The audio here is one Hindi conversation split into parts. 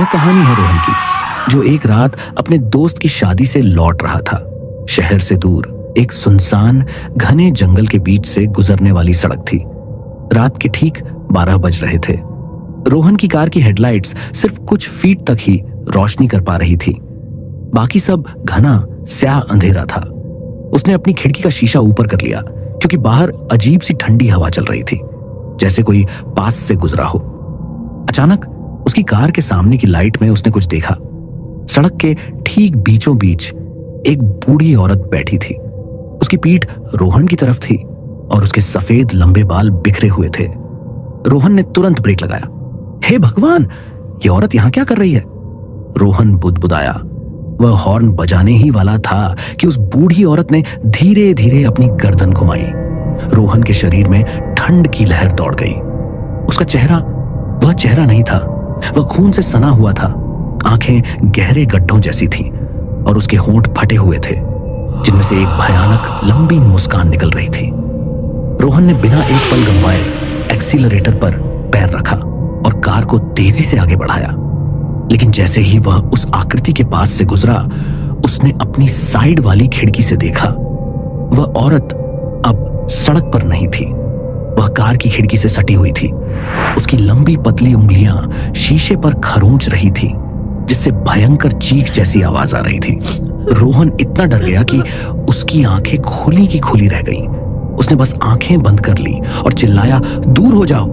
यह कहानी है रोहन की, जो एक रात अपने दोस्त की शादी से लौट रहा था। शहर से दूर एक सुनसान घने जंगल के बीच से गुजरने वाली सड़क थी। रात के ठीक 12 बज रहे थे। रोहन की कार की हेडलाइट्स सिर्फ कुछ फीट तक ही रोशनी कर पा रही थी, बाकी सब घना स्याह अंधेरा था। उसने अपनी खिड़की का शीशा ऊपर कर लिया क्योंकि बाहर अजीब सी ठंडी हवा चल रही थी, जैसे कोई पास से गुजरा हो। अचानक उसकी कार के सामने की लाइट में उसने कुछ देखा। सड़क के ठीक बीचों बीच एक बूढ़ी औरत बैठी थी। उसकी पीठ रोहन की तरफ थी और उसके सफेद लंबे बाल बिखरे हुए थे। रोहन ने तुरंत ब्रेक लगाया। हे भगवान, ये औरत यहां क्या कर रही है? रोहन बुदबुदाया। वह हॉर्न बजाने ही वाला था कि उस बूढ़ी औरत ने धीरे धीरे अपनी गर्दन घुमाई। रोहन के शरीर में ठंड की लहर दौड़ गई। उसका चेहरा वह चेहरा नहीं था, वह खून से सना हुआ था। आंखें गहरे गड्ढों जैसी थीं और उसके होंठ फटे हुए थे, जिनमें से एक भयानक लंबी मुस्कान निकल रही थी। रोहन ने बिना एक पल गंवाए एक्सीलरेटर पर पैर रखा और कार को तेजी से आगे बढ़ाया। लेकिन जैसे ही वह उस आकृति के पास से गुजरा, उसने अपनी साइड वाली खिड़की से देखा। वह औरत अब सड़क पर नहीं थी, वह कार की खिड़की से सटी हुई थी। उसकी लंबी पतली उंगलियां शीशे पर खरोंच रही थी, जिससे भयंकर चीख जैसी आवाज आ रही थी। रोहन इतना डर गया कि उसकी आंखें खुली की खुली रह गईं। उसने बस आंखें बंद कर ली और चिल्लाया, दूर हो जाओ।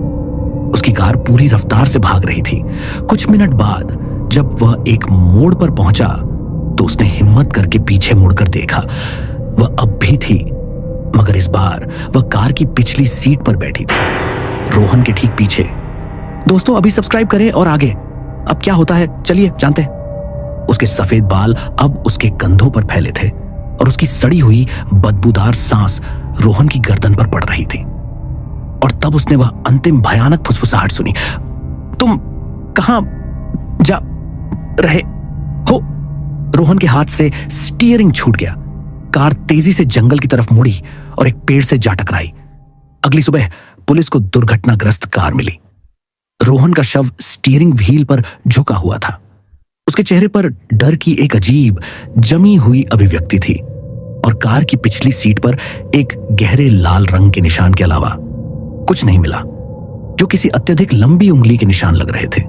उसकी कार पूरी रफ्तार से भाग रही थी। कुछ मिनट बाद जब वह एक मोड़ पर पहुंचा तो उसने हिम्मत करके पीछे मुड़कर देखा। वह अब भी थी, मगर इस बार वह कार की पिछली सीट पर बैठी थी, रोहन के ठीक पीछे। दोस्तों, अभी सब्सक्राइब करें और आगे अब क्या होता है चलिए जानते हैं। उसके सफेद बाल अब उसके कंधों पर फैले थे और उसकी सड़ी हुई बदबूदार सांस रोहन की गर्दन पर पड़ रही थी। और तब उसने वह अंतिम भयानक फुसफुसाहट सुनी, तुम कहां जा रहे हो? रोहन के हाथ से स्टीयरिंग छूट गया। कार तेजी से जंगल की तरफ मुड़ी और एक पेड़ से जा टकराई। अगली सुबह पुलिस को दुर्घटनाग्रस्त कार मिली। रोहन का शव स्टीयरिंग व्हील पर झुका हुआ था। उसके चेहरे पर डर की एक अजीब जमी हुई अभिव्यक्ति थी और कार की पिछली सीट पर एक गहरे लाल रंग के निशान के अलावा कुछ नहीं मिला, जो किसी अत्यधिक लंबी उंगली के निशान लग रहे थे।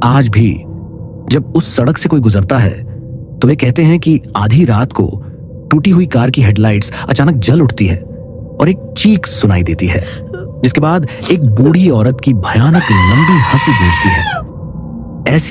आज भी जब उस सड़क से कोई गुजरता है तो वे कहते हैं कि आधी रात को टूटी हुई कार की हेडलाइट्स अचानक जल उठती है और एक चीख सुनाई देती है, जिसके बाद एक बूढ़ी औरत की भयानक लंबी हंसी गूंजती है।